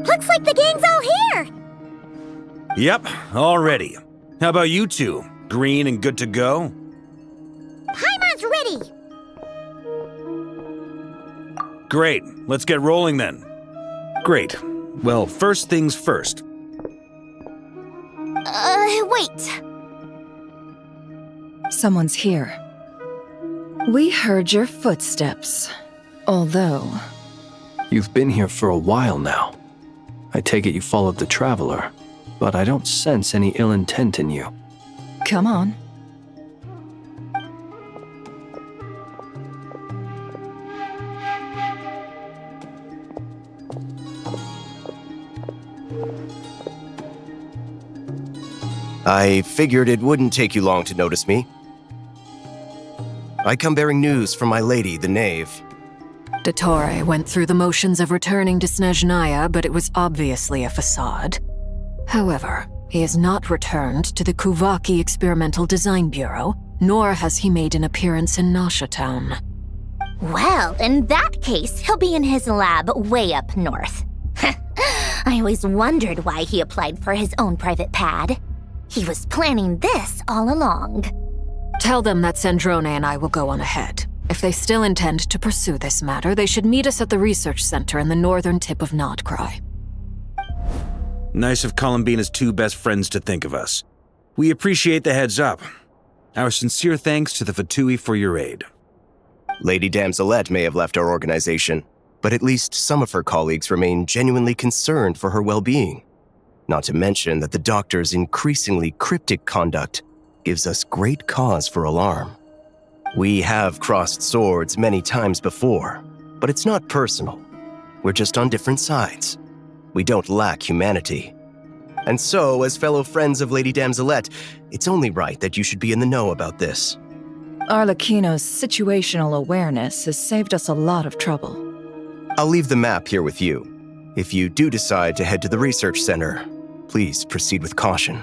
Looks like the gang's all here! Yep, all ready. How about you two? Green and good to go? Paimon's ready! Great, let's get rolling then. Great. Well, first things first. Wait. Someone's here. We heard your footsteps. Although... You've been here for a while now. I take it you followed the Traveler, but I don't sense any ill intent in you. Come on. I figured it wouldn't take you long to notice me. I come bearing news from my lady, the Knave. Dottore went through the motions of returning to Snezhnaya, but it was obviously a facade. However, he has not returned to the Kuuvahki Experimental Design Bureau, nor has he made an appearance in Nasha Town. Well, in that case, he'll be in his lab way up north. I always wondered why he applied for his own private pad. He was planning this all along. Tell them that Sandrone and I will go on ahead. If they still intend to pursue this matter, they should meet us at the research center in the northern tip of Nodcry. Nice of Columbina's two best friends to think of us. We appreciate the heads up. Our sincere thanks to the Fatui for your aid. Lady Damselette may have left our organization, but at least some of her colleagues remain genuinely concerned for her well-being. Not to mention that the Doctor's increasingly cryptic conduct gives us great cause for alarm. We have crossed swords many times before, but it's not personal. We're just on different sides. We don't lack humanity. And so, as fellow friends of Lady Damselette, it's only right that you should be in the know about this. Arlecchino's situational awareness has saved us a lot of trouble. I'll leave the map here with you. If you do decide to head to the research center, please proceed with caution.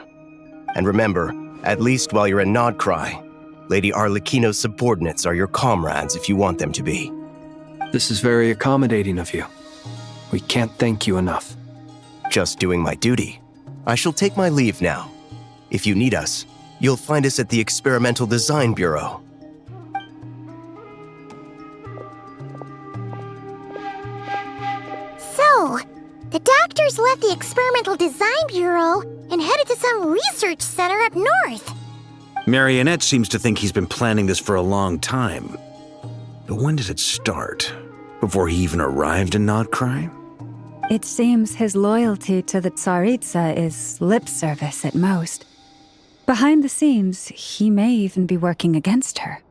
And remember, at least while you're in Nodcry, Lady Arlecchino's subordinates are your comrades if you want them to be. This is very accommodating of you. We can't thank you enough. Just doing my duty. I shall take my leave now. If you need us, you'll find us at the Experimental Design Bureau. So, the Doctors left the Experimental Design Bureau and headed to some research center up north. Marionette seems to think he's been planning this for a long time. But when did it start? Before he even arrived in Nodcry? It seems his loyalty to the Tsaritsa is lip service at most. Behind the scenes, he may even be working against her.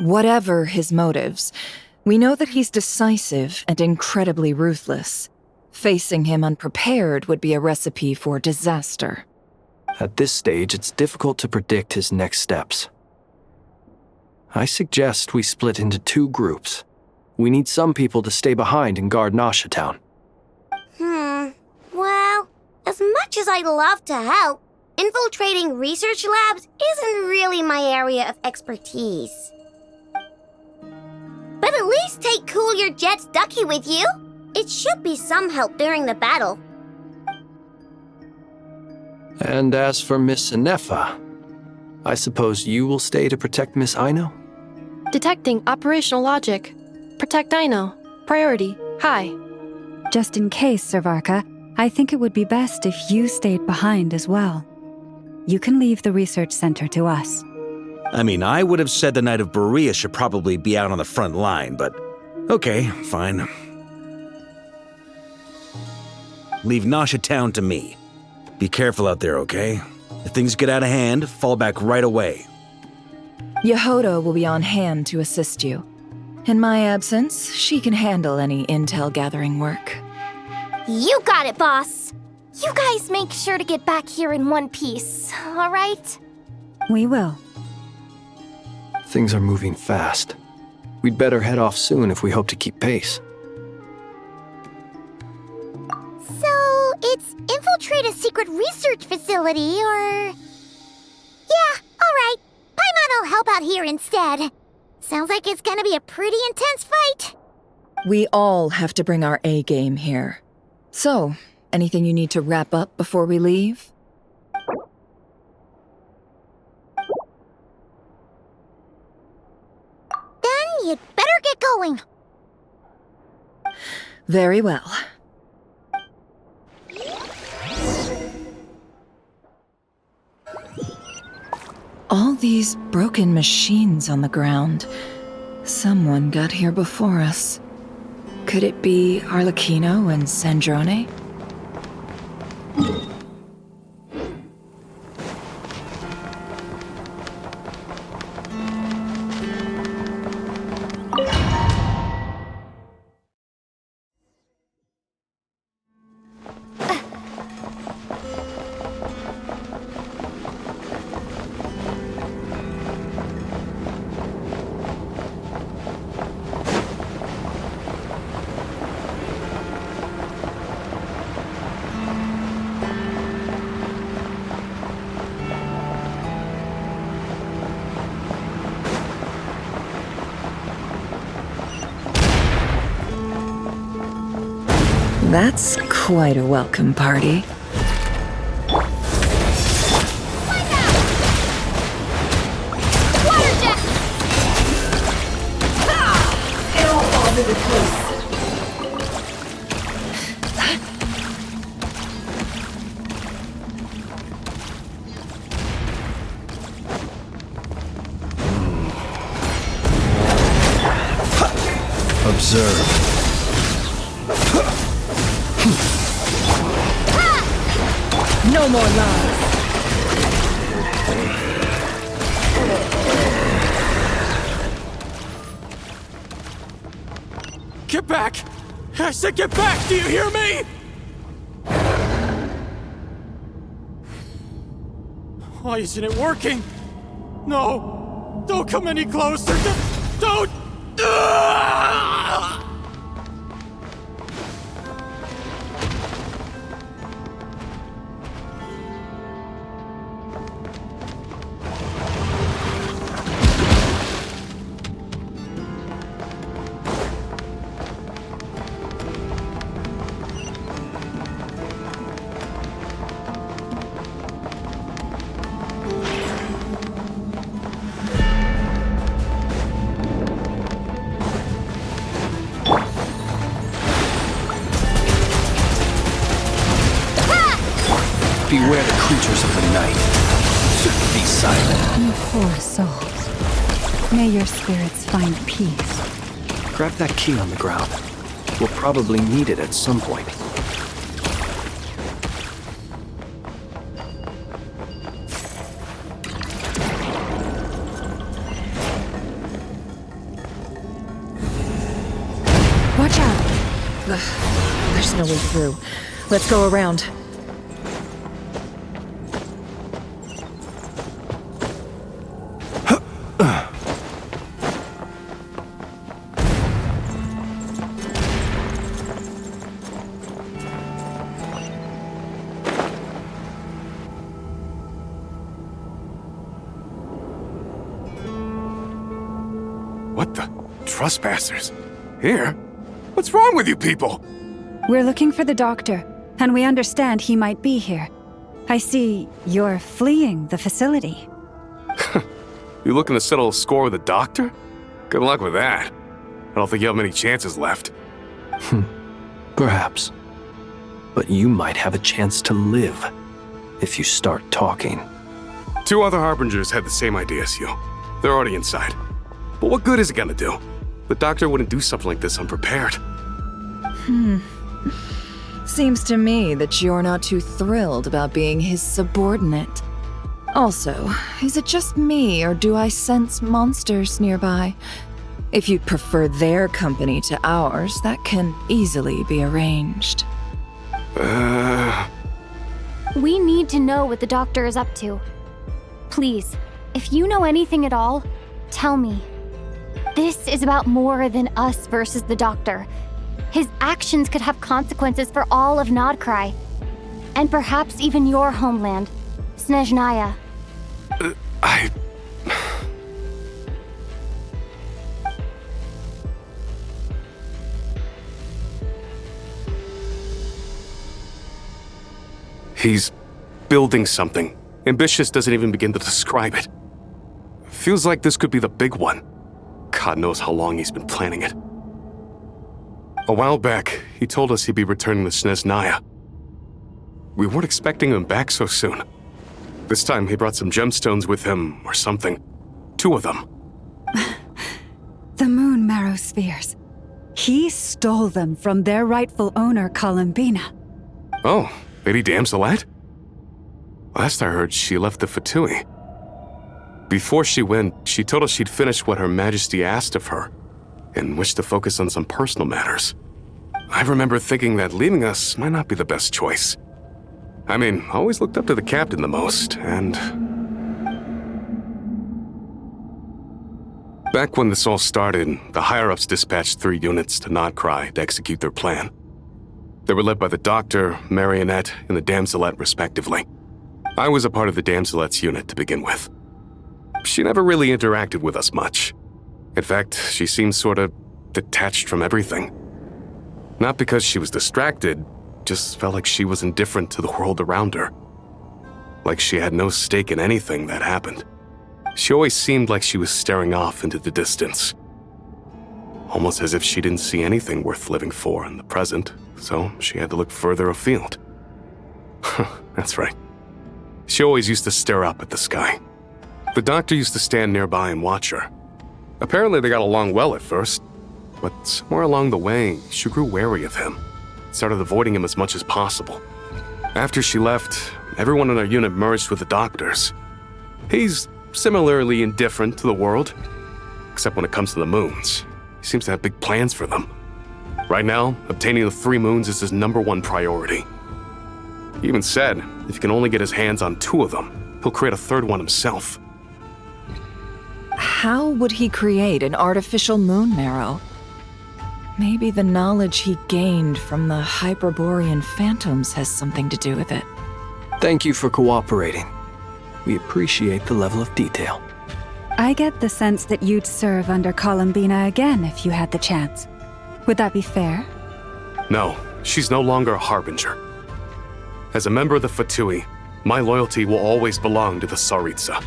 Whatever his motives, we know that he's decisive and incredibly ruthless. Facing him unprepared would be a recipe for disaster. At this stage, it's difficult to predict his next steps. I suggest we split into two groups. We need some people to stay behind and guard Nasha Town. Well, as much as I'd love to help, infiltrating research labs isn't really my area of expertise. But at least take Cool Your Jet's Ducky with you. It should be some help during the battle. And as for Miss Inefa, I suppose you will stay to protect Miss Aino? Detecting operational logic. Protect Aino. Priority. High. Just in case, Sir Varka, I think it would be best if you stayed behind as well. You can leave the research center to us. I mean, I would have said the Knight of Berea should probably be out on the front line, but okay, fine. Leave Nasha Town to me. Be careful out there, okay? If things get out of hand, fall back right away. Yehodo will be on hand to assist you. In my absence, she can handle any intel gathering work. You got it, boss. You guys make sure to get back here in one piece, all right? We will. Things are moving fast. We'd better head off soon if we hope to keep pace. So, it's infiltrate a secret research facility, or... Yeah, alright. Paimon will help out here instead. Sounds like it's gonna be a pretty intense fight. We all have to bring our A game here. So, Anything you need to wrap up before we leave? Then you'd better get going. Very well. All these broken machines on the ground. Someone got here before us. Could it be Arlecchino and Sandrone? That's quite a welcome party. Observe. No more lies. Get back! I said get back! Do you hear me? Why isn't it working? No! Don't come any closer! Don't! Beware the creatures of the night. Be silent. You poor souls. May your spirits find peace. Grab that key on the ground. We'll probably need it at some point. Watch out! Ugh, there's no way through. Let's go around. What the? Trespassers? Here? What's wrong with you people? We're looking for the doctor, and we understand he might be here. I see you're fleeing the facility. You looking to settle a score with the doctor? Good luck with that. I don't think you have many chances left. Perhaps. But you might have a chance to live if you start talking. 2 other Harbingers had the same idea as you. They're already inside. But what good is it gonna do? The doctor wouldn't do something like this unprepared. Seems to me that you're not too thrilled about being his subordinate. Also, is it just me, or do I sense monsters nearby? If you'd prefer their company to ours, that can easily be arranged. We need to know what the doctor is up to. Please, if you know anything at all, tell me. This is about more than us versus the doctor. His actions could have consequences for all of Nodcry. And perhaps even your homeland, Snezhnaya. He's building something. Ambitious doesn't even begin to describe it. Feels like this could be the big one. God knows how long he's been planning it. A while back, he told us he'd be returning to Snezhnaya. We weren't expecting him back so soon. This time he brought some gemstones with him, or something. 2 of them. The moon marrow spheres. He stole them from their rightful owner, Columbina. Oh, Lady Damselet? Last I heard, she left the Fatui. Before she went, she told us she'd finished what Her Majesty asked of her, and wished to focus on some personal matters. I remember thinking that leaving us might not be the best choice. I mean, I always looked up to the captain the most, and... Back when this all started, the higher-ups dispatched 3 units to Notcry to execute their plan. They were led by the Doctor, Marionette, and the Damselet, respectively. I was a part of the Damselet's unit to begin with. She never really interacted with us much. In fact, she seemed sort of detached from everything. Not because she was distracted, just felt like she was indifferent to the world around her. Like she had no stake in anything that happened. She always seemed like she was staring off into the distance. Almost as if she didn't see anything worth living for in the present, so she had to look further afield. That's right. She always used to stare up at the sky. The Doctor used to stand nearby and watch her. Apparently they got along well at first, but somewhere along the way, she grew wary of him, started avoiding him as much as possible. After she left, everyone in our unit merged with the Doctor's. He's similarly indifferent to the world, except when it comes to the moons. He seems to have big plans for them. Right now, obtaining the 3 moons is his #1 priority. He even said if he can only get his hands on 2 of them, he'll create a 3rd one himself. How would he create an artificial moon marrow? Maybe the knowledge he gained from the Hyperborean phantoms has something to do with it. Thank you for cooperating. We appreciate the level of detail. I get the sense that you'd serve under Columbina again if you had the chance. Would that be fair? No, she's no longer a Harbinger. As a member of the Fatui, my loyalty will always belong to the Tsaritsa.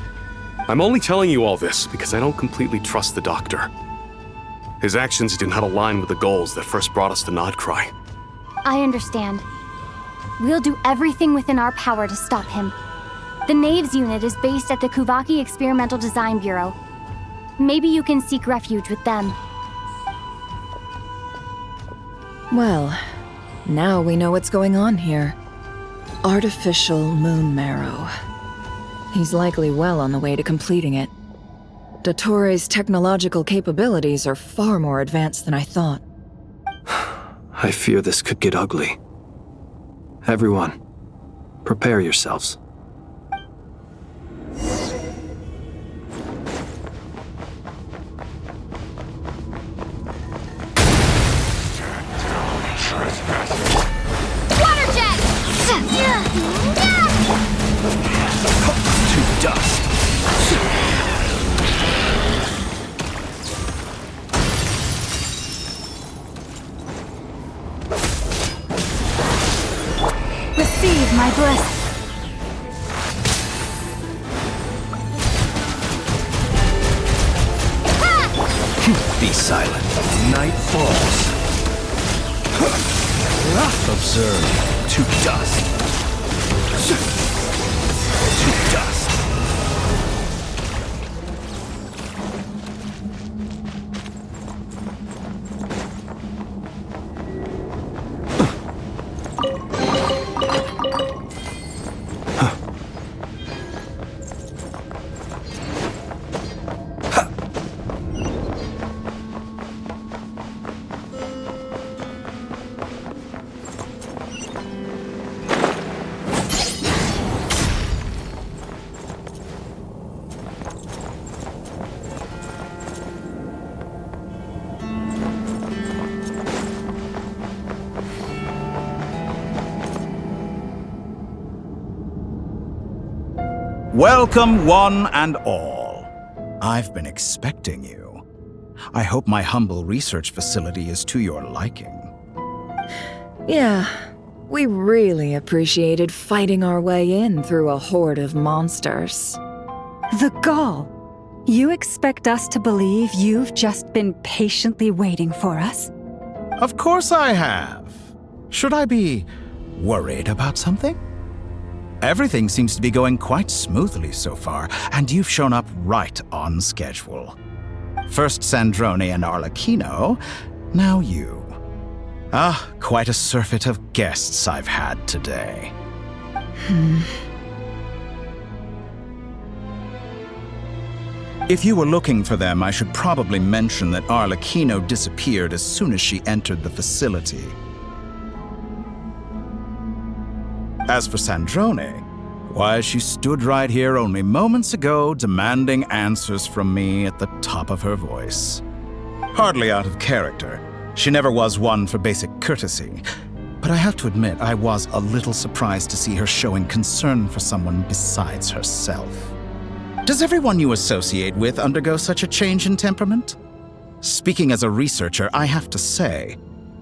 I'm only telling you all this because I don't completely trust the Doctor. His actions do not align with the goals that first brought us to Notcry. I understand. We'll do everything within our power to stop him. The Knaves unit is based at the Kuuvahki Experimental Design Bureau. Maybe you can seek refuge with them. Well, now we know what's going on here. Artificial moon marrow. He's likely well on the way to completing it. Dottore's technological capabilities are far more advanced than I thought. I fear this could get ugly. Everyone, prepare yourselves. Water jet! To dust. Receive my blessing. Be silent. Night falls. Observe. To dust. To dust. Welcome, one and all. I've been expecting you. I hope my humble research facility is to your liking. Yeah, We really appreciated fighting our way in through a horde of monsters. The gall! You expect us to believe you've just been patiently waiting for us? Of course I have. Should I be worried about something? Everything seems to be going quite smoothly so far, and you've shown up right on schedule. First Sandrone and Arlecchino, now you. Quite a surfeit of guests I've had today. If you were looking for them, I should probably mention that Arlecchino disappeared as soon as she entered the facility. As for Sandrone, why, she stood right here only moments ago demanding answers from me at the top of her voice. Hardly out of character. She never was one for basic courtesy. But I have to admit, I was a little surprised to see her showing concern for someone besides herself. Does everyone you associate with undergo such a change in temperament? Speaking as a researcher, I have to say,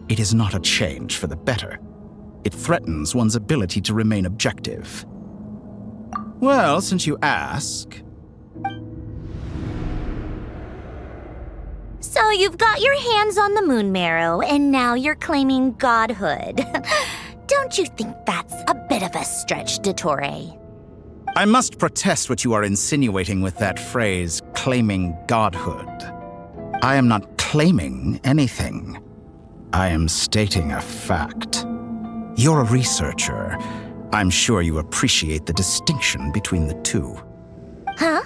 it is not a change for the better. It threatens one's ability to remain objective. Well, since you ask... So you've got your hands on the moon marrow, and now you're claiming godhood. Don't you think that's a bit of a stretch, Dottore? I must protest what you are insinuating with that phrase, claiming godhood. I am not claiming anything. I am stating a fact. You're a researcher. I'm sure you appreciate the distinction between the two. Huh?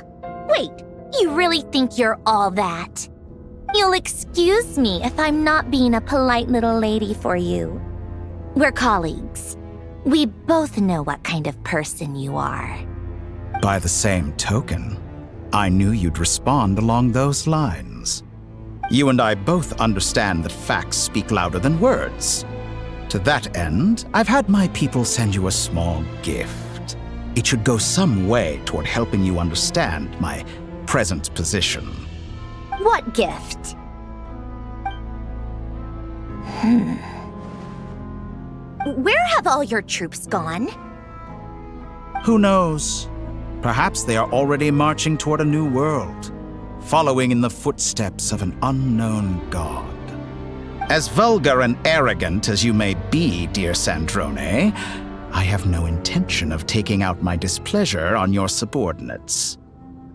Wait, you really think you're all that? You'll excuse me if I'm not being a polite little lady for you. We're colleagues. We both know what kind of person you are. By the same token, I knew you'd respond along those lines. You and I both understand that facts speak louder than words. To that end, I've had my people send you a small gift. It should go some way toward helping you understand my present position. What gift? Where have all your troops gone? Who knows? Perhaps they are already marching toward a new world, following in the footsteps of an unknown god. As vulgar and arrogant as you may be, dear Sandrone, I have no intention of taking out my displeasure on your subordinates.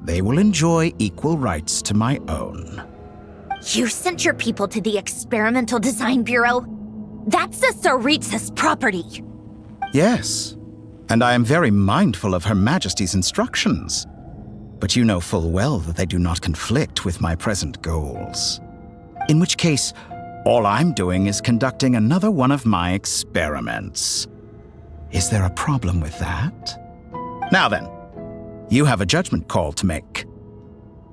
They will enjoy equal rights to my own. You sent your people to the Experimental Design Bureau? That's the Tsaritsa's property. Yes, and I am very mindful of Her Majesty's instructions. But you know full well that they do not conflict with my present goals. In which case, all I'm doing is conducting another one of my experiments. Is there a problem with that? Now then, you have a judgment call to make.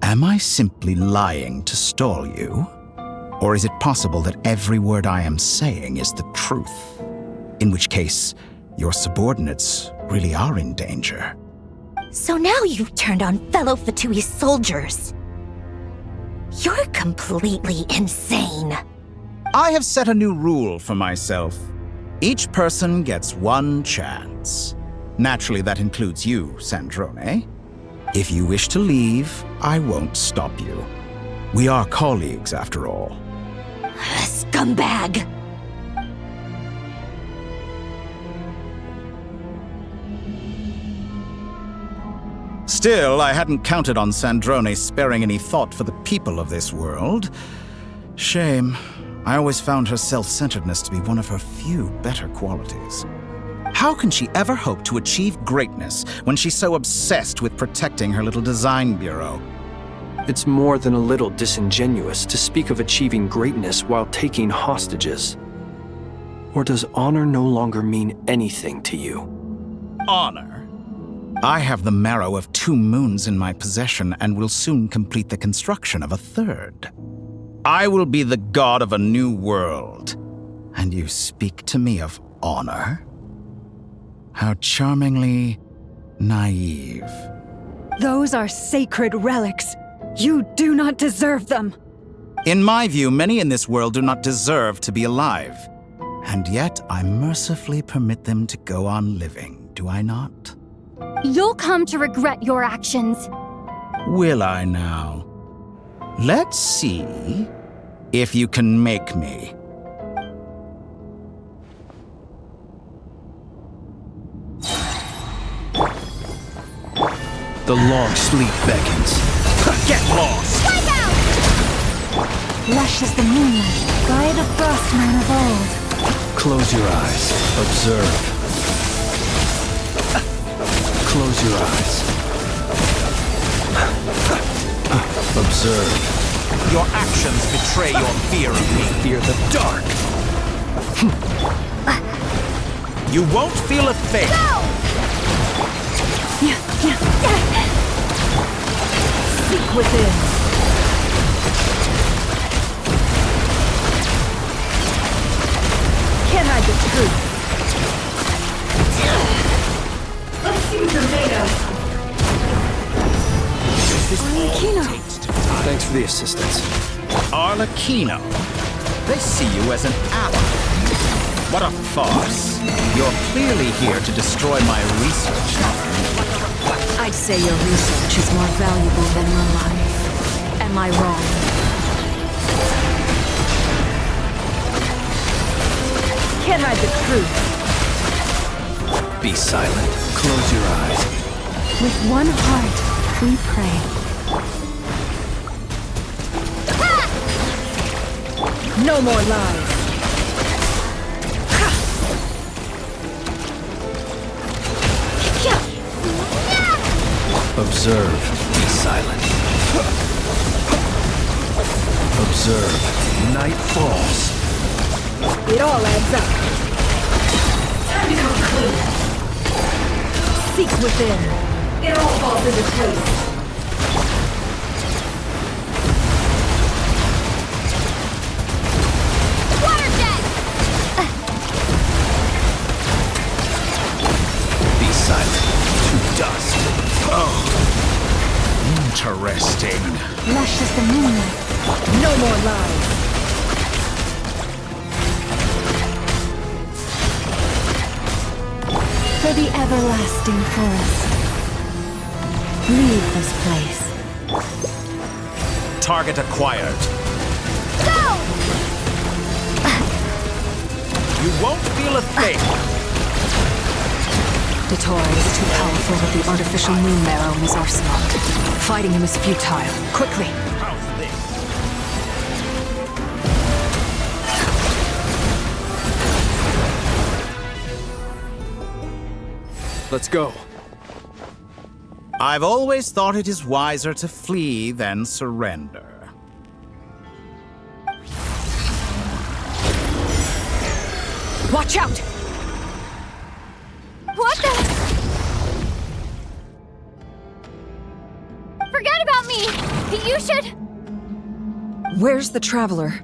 Am I simply lying to stall you? Or is it possible that every word I am saying is the truth? In which case, your subordinates really are in danger. So now you've turned on fellow Fatui soldiers. You're completely insane. I have set a new rule for myself. Each person gets one chance. Naturally, that includes you, Sandrone. If you wish to leave, I won't stop you. We are colleagues, after all. Scumbag! Still, I hadn't counted on Sandrone sparing any thought for the people of this world. Shame. I always found her self-centeredness to be one of her few better qualities. How can she ever hope to achieve greatness when she's so obsessed with protecting her little design bureau? It's more than a little disingenuous to speak of achieving greatness while taking hostages. Or does honor no longer mean anything to you? Honor? I have the marrow of 2 moons in my possession and will soon complete the construction of a 3rd. I will be the god of a new world. And you speak to me of honor? How charmingly naive. Those are sacred relics. You do not deserve them. In my view, many in this world do not deserve to be alive. And yet I mercifully permit them to go on living, do I not? You'll come to regret your actions. Will I now? Let's see if you can make me. The long sleep beckons. Get lost! Wipe out! Lush as the moonlight, guide of frostman of old. Close your eyes. Observe. Close your eyes. Observe. Your actions betray your fear of me. Fear the dark. You won't feel a thing. Seek within. Can't hide the truth. Let's see what you're made of. Arlecchino. Thanks for the assistance. Arlecchino. They see you as an ally. What a farce. You're clearly here to destroy my research. I'd say your research is more valuable than your life. Am I wrong? Can't hide the truth. Be silent. Close your eyes. With one heart, we pray. No more lies. Observe. Be silent. Observe. Night falls. It all adds up. Time to come clean. Seek within. It all falls into place. Be silent. To dust. Oh, interesting. Lush as the moonlight. No more lies. For the everlasting forest. Leave this place. Target acquired. Go! You won't feel a thing. Dottore is too powerful with the artificial moon marrow in his arsenal. Fighting him is futile. Quickly! How's this? Let's go. I've always thought it is wiser to flee than surrender. Watch out! What the? Forget about me! You should... Where's the traveler?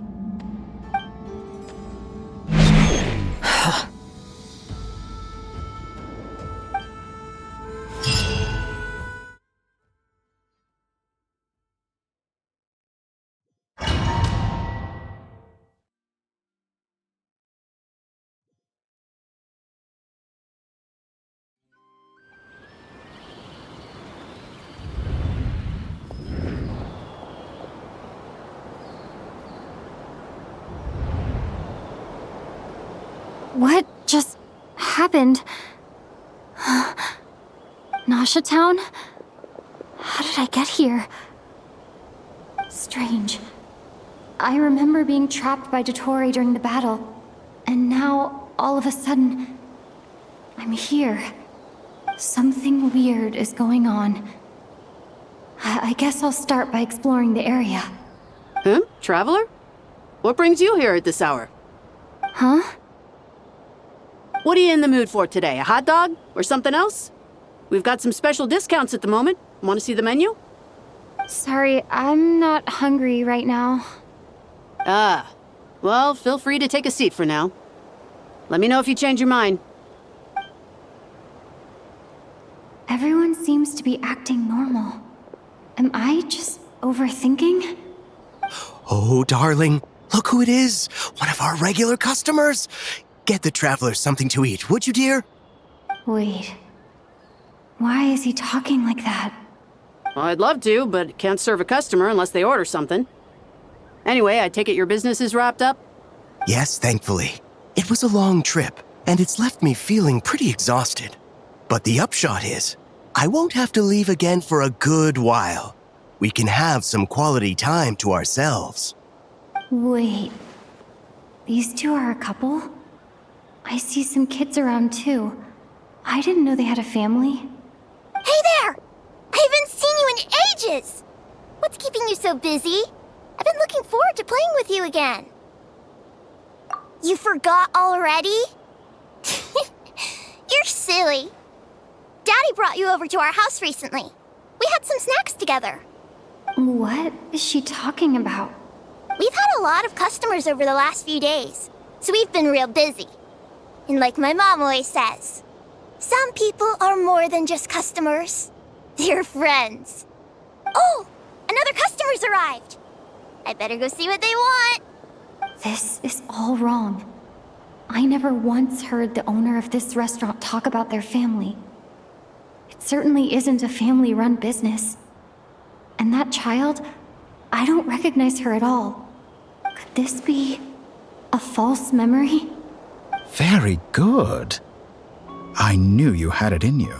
What just happened? Nasha Town? How did I get here? Strange. I remember being trapped by Dottore during the battle, and now, all of a sudden, I'm here. Something weird is going on. I guess I'll start by exploring the area. Huh? Traveler? What brings you here at this hour? Huh? What are you in the mood for today? A hot dog? Or something else? We've got some special discounts at the moment. Want to see the menu? Sorry, I'm not hungry right now. Ah. Well, feel free to take a seat for now. Let me know if you change your mind. Everyone seems to be acting normal. Am I just overthinking? Oh, darling, look who it is. One of our regular customers. get the travelers something to eat, would you, dear? Wait. Why is he talking like that? Well, I'd love to, but can't serve a customer unless they order something. Anyway, I take it your business is wrapped up? Yes, thankfully. It was a long trip, and it's left me feeling pretty exhausted. But the upshot is, I won't have to leave again for a good while. We can have some quality time to ourselves. Wait. These two are a couple? I see some kids around too. I didn't know they had a family. Hey there! I haven't seen you in ages! What's keeping you so busy? I've been looking forward to playing with you again. You forgot already? You're silly. Daddy brought you over to our house recently. We had some snacks together. What is she talking about? We've had a lot of customers over the last few days, so we've been real busy. And like my mom always says, some people are more than just customers. They're friends. Oh, another customer's arrived. I better go see what they want. This is all wrong. I never once heard the owner of this restaurant talk about their family. It certainly isn't a family-run business. And that child, I don't recognize her at all. Could this be a false memory? Very good. I knew you had it in you.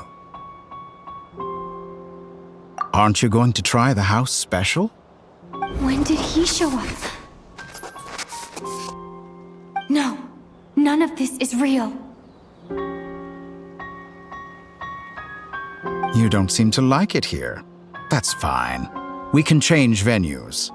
Aren't you going to try the house special? When did he show up? No, none of this is real. You don't seem to like it here. That's fine. We can change venues.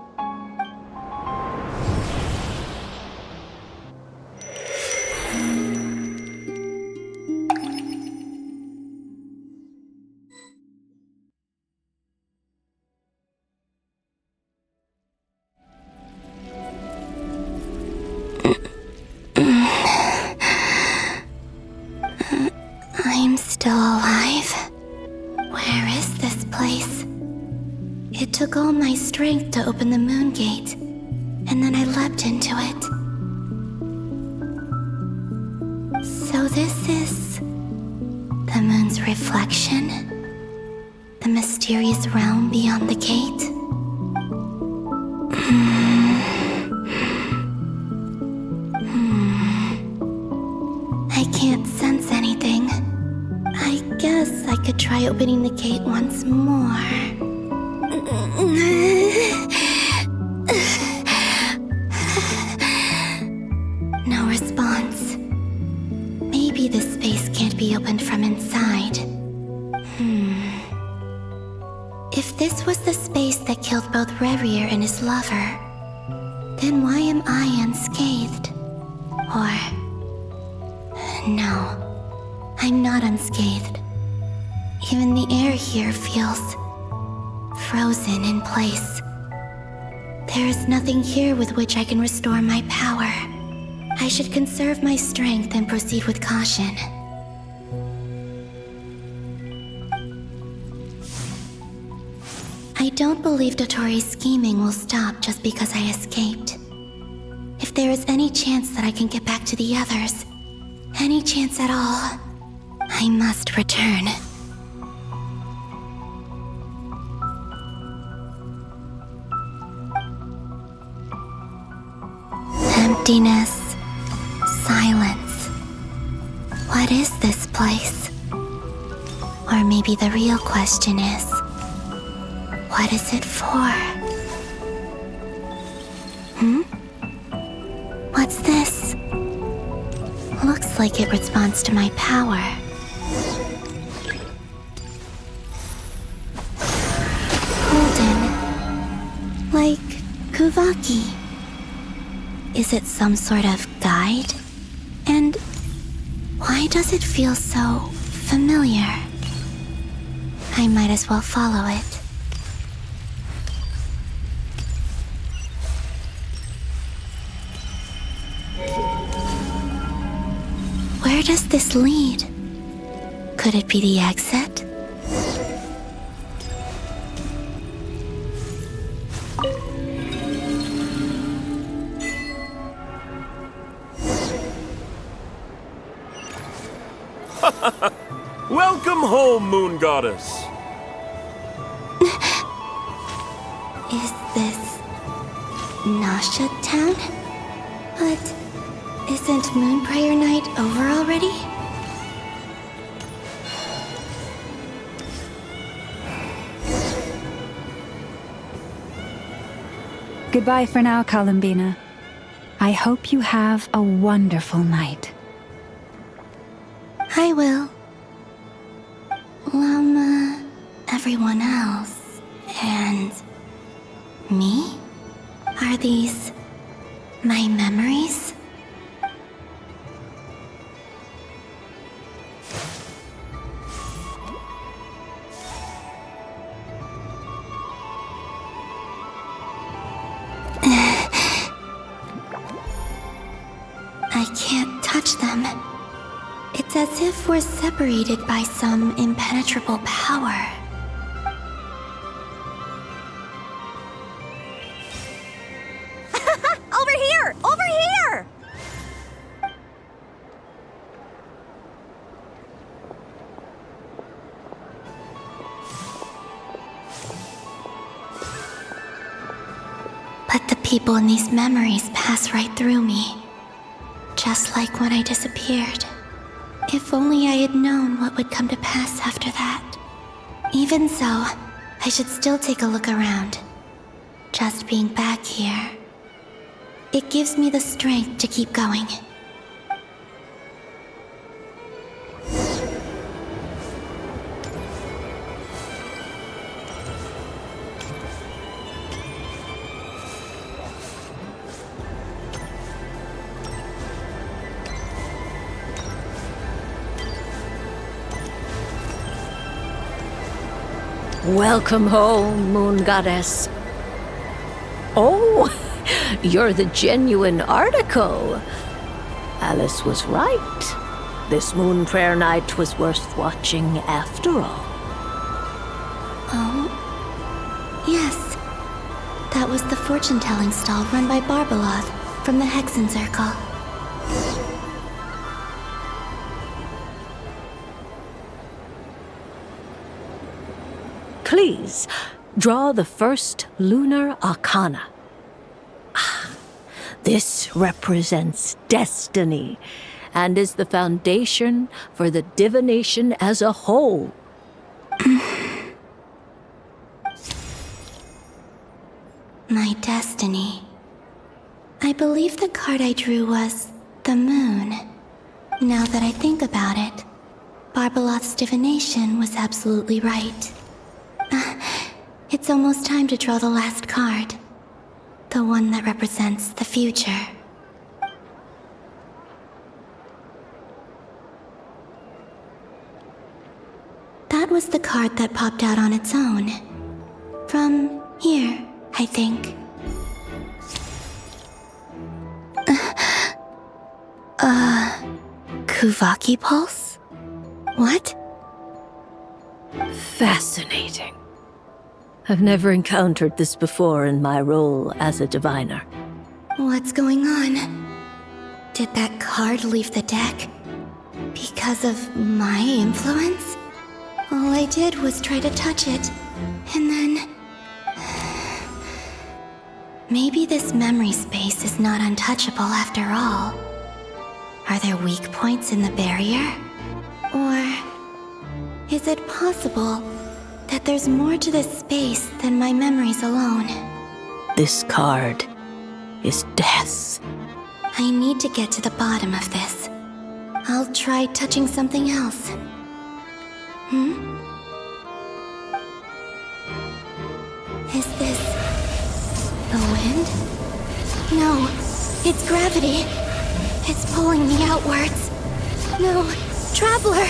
I'm still alive. Where is this place? It took all my strength to open the moon gate, and then I leapt into it. So this is the moon's reflection? The mysterious realm beyond the gate? I can't sense anything. I guess I could try opening the gate once more. No response. Maybe this space can't be opened from inside. If this was the space that killed both Revier and his lover, then why am I unscathed? Or... no, I'm not unscathed. Even the air here feels frozen in place. There is nothing here with which I can restore my power. I should conserve my strength and proceed with caution. I don't believe Dottore's scheming will stop just because I escaped. If there is any chance that I can get back to the others, any chance at all, I must return. Emptiness, silence. What is this place? Or maybe the real question is, what is it for? What's this? Looks like it responds to my power. Golden. Like Kuuvahki. Is it some sort of guide? And why does it feel so familiar? I might as well follow it. Where does this lead? Could it be the exit? Welcome home, Moon Goddess. Is this Nasha Town? But isn't Moon Prayer Night over already? Goodbye for now, Columbina. I hope you have a wonderful night. I will. Everyone else, and me? Are these my memories? I can't touch them. It's as if we're separated by some impenetrable power. Over here! Over here! But the people in these memories pass right through me. Just like when I disappeared. If only I had known what would come to pass after that. Even so, I should still take a look around. Just being back here, it gives me the strength to keep going. Welcome home, Moon Goddess. Oh, you're the genuine article. Alice was right. This Moon Prayer Night was worth watching after all. Oh, yes. That was the fortune-telling stall run by Barbeloth from the Hexen Circle. Please, draw the first lunar arcana. This represents destiny and is the foundation for the divination as a whole. My destiny. I believe the card I drew was the moon. Now that I think about it, Barbeloth's divination was absolutely right. It's almost time to draw the last card. The one that represents the future. That was the card that popped out on its own. From here, I think. Kuuvahki pulse? What? Fascinating. I've never encountered this before in my role as a diviner. What's going on? Did that card leave the deck? Because of my influence? All I did was try to touch it, and then... Maybe this memory space is not untouchable after all. Are there weak points in the barrier? Or is it possible that there's more to this space than my memories alone? This card is death. I need to get to the bottom of this. I'll try touching something else. Is this the wind? No, it's gravity. It's pulling me outwards. No, Traveler!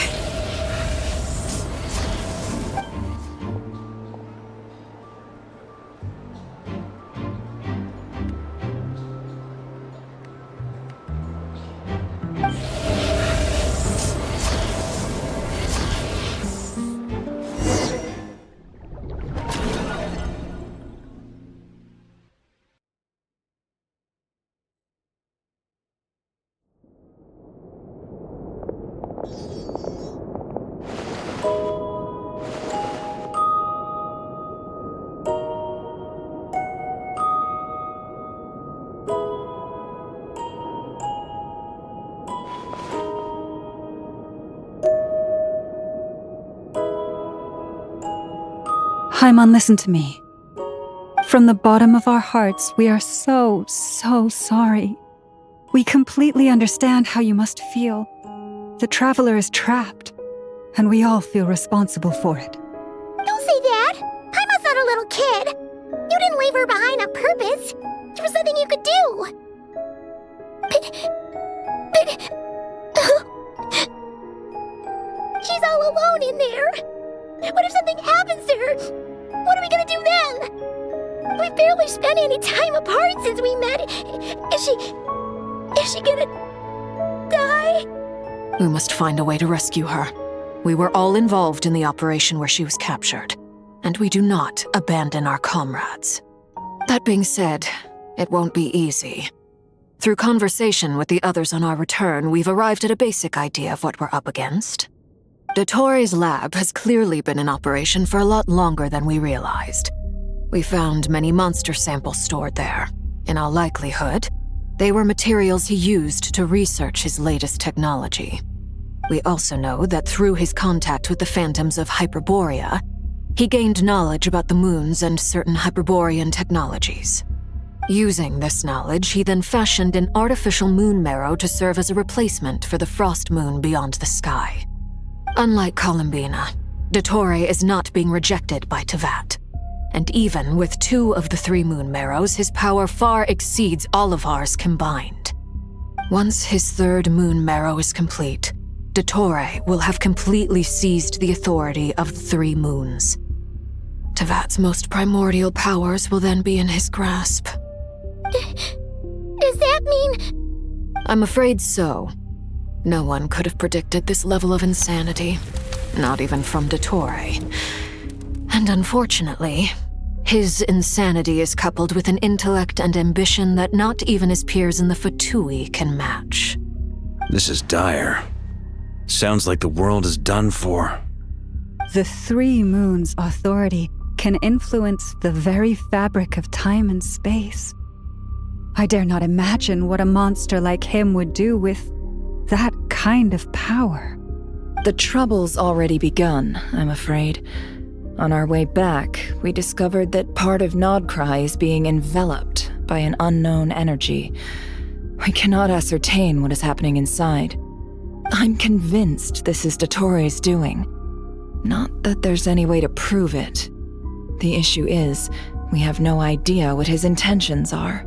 Paimon, listen to me. From the bottom of our hearts, we are so sorry. We completely understand how you must feel. The Traveler is trapped, and we all feel responsible for it. Don't say that! Paimon's not a little kid! You didn't leave her behind on purpose! There was nothing you could do! But... She's all alone in there! What if something happens to her? What are we gonna do then? We've barely spent any time apart since we met. Is she gonna die? We must find a way to rescue her. We were all involved in the operation where she was captured, and we do not abandon our comrades. That being said, it won't be easy. Through conversation with the others on our return, we've arrived at a basic idea of what we're up against. Dottore's lab has clearly been in operation for a lot longer than we realized. We found many monster samples stored there. In all likelihood, they were materials he used to research his latest technology. We also know that through his contact with the phantoms of Hyperborea, he gained knowledge about the moons and certain Hyperborean technologies. Using this knowledge, he then fashioned an artificial moon marrow to serve as a replacement for the frost moon beyond the sky. Unlike Columbina, Dottore is not being rejected by Teyvat. And even with 2 of the 3 moon marrows, his power far exceeds all of ours combined. Once his 3rd moon marrow is complete, Dottore will have completely seized the authority of the 3 moons. Teyvat's most primordial powers will then be in his grasp. Does that mean... I'm afraid so. No one could have predicted this level of insanity, not even from Dottore. And unfortunately, his insanity is coupled with an intellect and ambition that not even his peers in the Fatui can match. This is dire. Sounds like the world is done for. The 3 moons' authority can influence the very fabric of time and space. I dare not imagine what a monster like him would do with that kind of power. The trouble's already begun, I'm afraid. On our way back, we discovered that part of Nodcry is being enveloped by an unknown energy. We cannot ascertain what is happening inside. I'm convinced this is Dottore's doing. Not that there's any way to prove it. The issue is, we have no idea what his intentions are.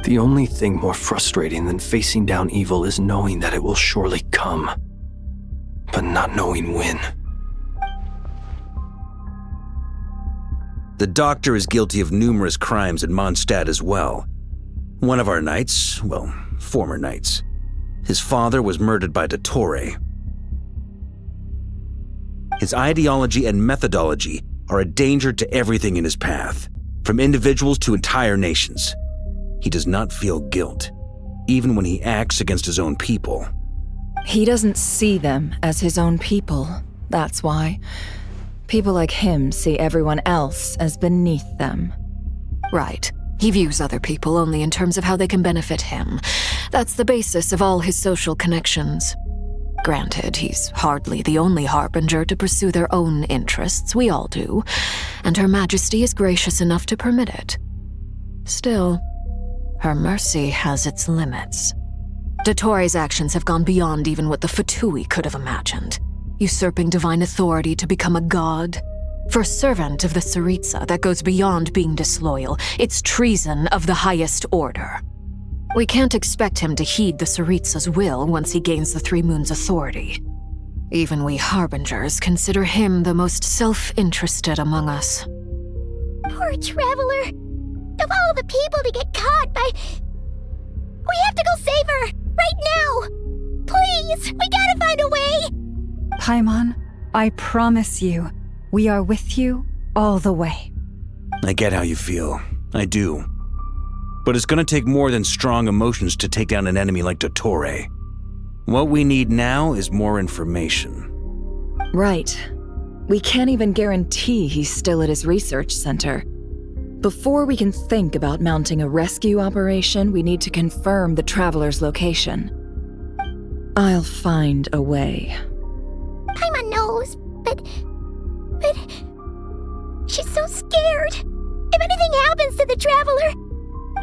The only thing more frustrating than facing down evil is knowing that it will surely come, but not knowing when. The Doctor is guilty of numerous crimes in Mondstadt as well. One of our knights, well, former knights, his father was murdered by Dottore. His ideology and methodology are a danger to everything in his path, from individuals to entire nations. He does not feel guilt, even when he acts against his own people. He doesn't see them as his own people, that's why. People like him see everyone else as beneath them. Right. He views other people only in terms of how they can benefit him. That's the basis of all his social connections. Granted, he's hardly the only harbinger to pursue their own interests. We all do. And Her Majesty is gracious enough to permit it. Still, her mercy has its limits. Dottore's actions have gone beyond even what the Fatui could have imagined. Usurping divine authority to become a god. For a servant of the Tsaritsa, that goes beyond being disloyal. It's treason of the highest order. We can't expect him to heed the Tsaritsa's will once he gains the 3 moons' authority. Even we harbingers consider him the most self-interested among us. Poor Traveler. Of all the people to get caught by... We have to go save her! Right now! Please! We gotta find a way! Paimon, I promise you, we are with you all the way. I get how you feel. I do. But it's gonna take more than strong emotions to take down an enemy like Dottore. What we need now is more information. Right. We can't even guarantee he's still at his research center. Before we can think about mounting a rescue operation, we need to confirm the Traveler's location. I'll find a way. Paimon knows, but... She's so scared. If anything happens to the Traveler,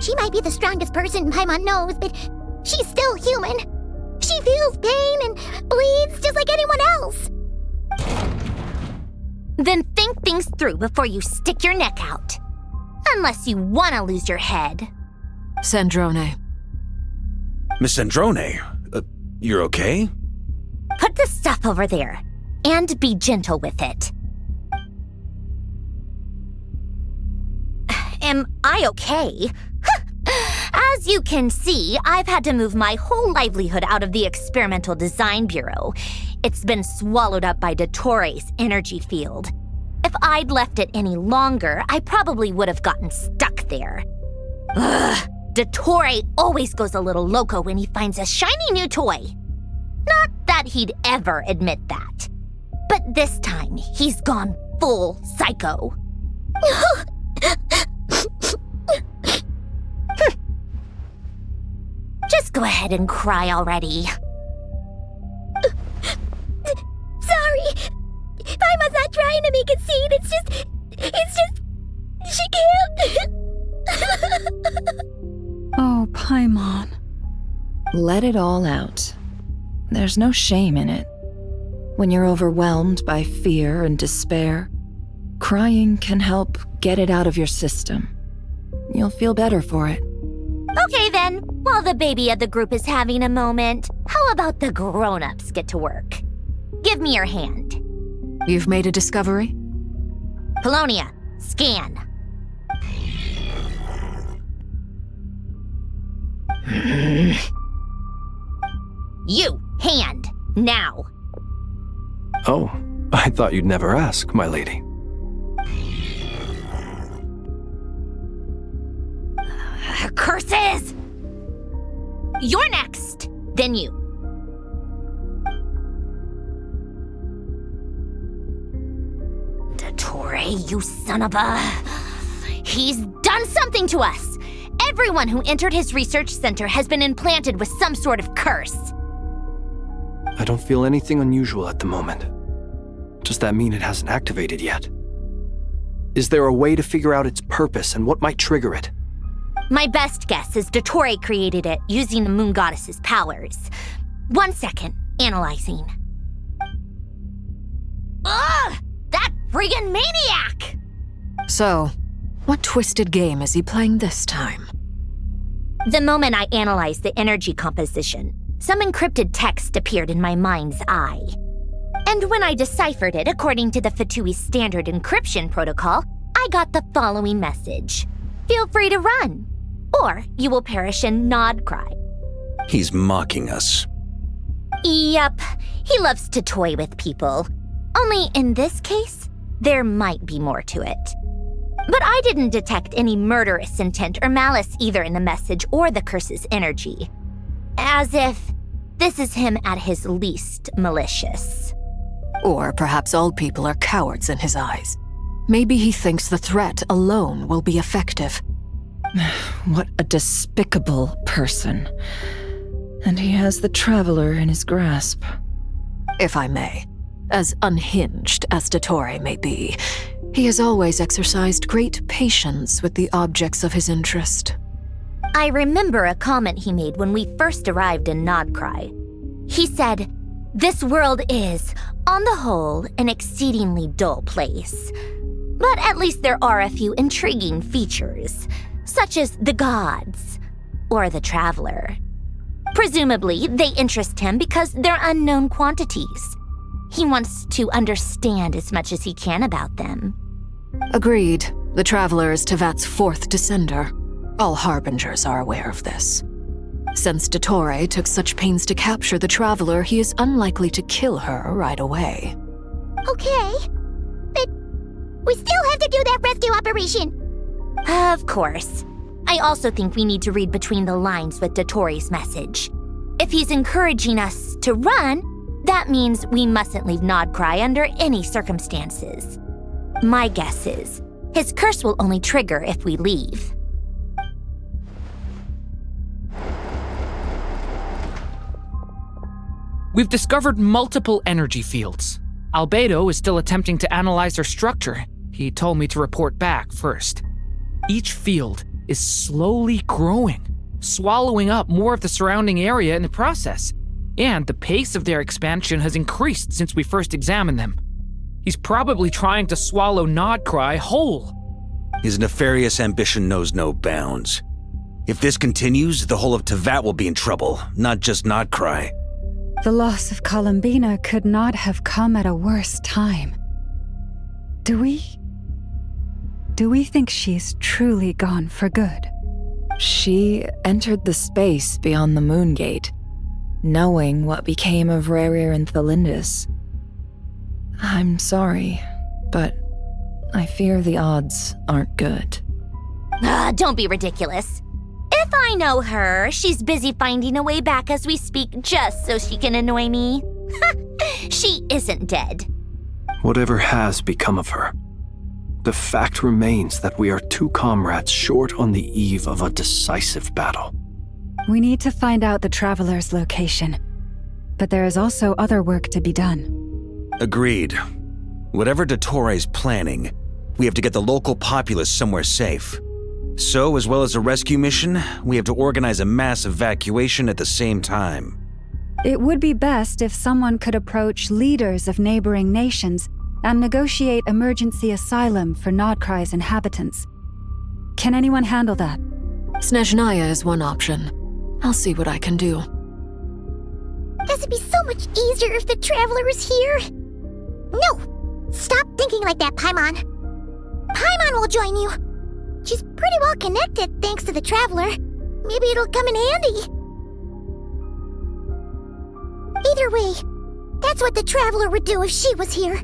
she might be the strongest person Paimon knows, but she's still human. She feels pain and bleeds just like anyone else. Then think things through before you stick your neck out. Unless you want to lose your head. Sandrone. Miss Sandrone, you're okay? Put the stuff over there, and be gentle with it. Am I okay? As you can see, I've had to move my whole livelihood out of the Experimental Design Bureau. It's been swallowed up by Dottore's energy field. If I'd left it any longer, I probably would have gotten stuck there. Ugh, Dottore always goes a little loco when he finds a shiny new toy. Not that he'd ever admit that. But this time, he's gone full psycho. Just go ahead and cry already. Sorry. Paimon's not trying to make a scene. It's just, she can't. Oh, Paimon. Let it all out. There's no shame in it. When you're overwhelmed by fear and despair, crying can help get it out of your system. You'll feel better for it. Okay then, while the baby of the group is having a moment, how about the grown-ups get to work? Give me your hand. You've made a discovery? Polonia, scan. You, hand, now. Oh, I thought you'd never ask, my lady. Curses! You're next, then you. Dottore, you son of a... He's done something to us! Everyone who entered his research center has been implanted with some sort of curse. I don't feel anything unusual at the moment. Does that mean it hasn't activated yet? Is there a way to figure out its purpose and what might trigger it? My best guess is Dottore created it using the Moon Goddess's powers. 1 second, analyzing. Ugh! That friggin' maniac! So, what twisted game is he playing this time? The moment I analyzed the energy composition, some encrypted text appeared in my mind's eye. And when I deciphered it according to the Fatui standard encryption protocol, I got the following message. Feel free to run, or you will perish in nod cry. He's mocking us. Yep, he loves to toy with people. Only in this case, there might be more to it. But I didn't detect any murderous intent or malice either in the message or the curse's energy. As if this is him at his least malicious. Or perhaps all people are cowards in his eyes. Maybe he thinks the threat alone will be effective. What a despicable person. And he has the Traveler in his grasp. If I may, as unhinged as Dottore may be, he has always exercised great patience with the objects of his interest. I remember a comment he made when we first arrived in Nodcry. He said, "This world is, on the whole, an exceedingly dull place. But at least there are a few intriguing features, such as the gods, or the Traveler. Presumably, they interest him because they're unknown quantities. He wants to understand as much as he can about them." Agreed. The Traveler is Tevat's fourth descender. All Harbingers are aware of this. Since Dottore took such pains to capture the Traveler, he is unlikely to kill her right away. Okay, but we still have to do that rescue operation. Of course. I also think we need to read between the lines with Dottore's message. If he's encouraging us to run, that means we mustn't leave Nodcry under any circumstances. My guess is, his curse will only trigger if we leave. We've discovered multiple energy fields. Albedo is still attempting to analyze their structure. He told me to report back first. Each field is slowly growing, swallowing up more of the surrounding area in the process. And the pace of their expansion has increased since we first examined them. He's probably trying to swallow Nodcry whole. His nefarious ambition knows no bounds. If this continues, the whole of Teyvat will be in trouble, not just Nodcry. The loss of Columbina could not have come at a worse time. Do we think she's truly gone for good? She entered the space beyond the Moon Gate, knowing what became of Rerir and Thelindis. I'm sorry, but I fear the odds aren't good. Don't be ridiculous. If I know her, she's busy finding a way back as we speak just so she can annoy me. She isn't dead. Whatever has become of her, the fact remains that we are two comrades short on the eve of a decisive battle. We need to find out the Traveler's location, but there is also other work to be done. Agreed. Whatever Dottore's planning, we have to get the local populace somewhere safe. So, as well as a rescue mission, we have to organize a mass evacuation at the same time. It would be best if someone could approach leaders of neighboring nations and negotiate emergency asylum for Nodcry's inhabitants. Can anyone handle that? Snezhnaya is one option. I'll see what I can do. Guess it'd be so much easier if the Traveler was here. No! Stop thinking like that, Paimon. Paimon will join you. She's pretty well connected thanks to the Traveler. Maybe it'll come in handy. Either way, that's what the Traveler would do if she was here.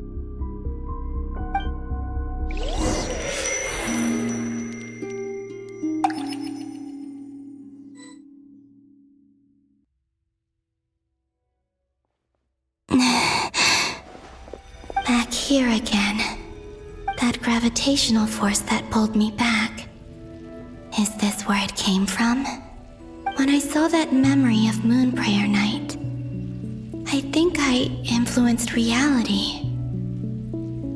Back here again. That gravitational force that pulled me back. Is this where it came from? When I saw that memory of Moon Prayer Night, I think I influenced reality.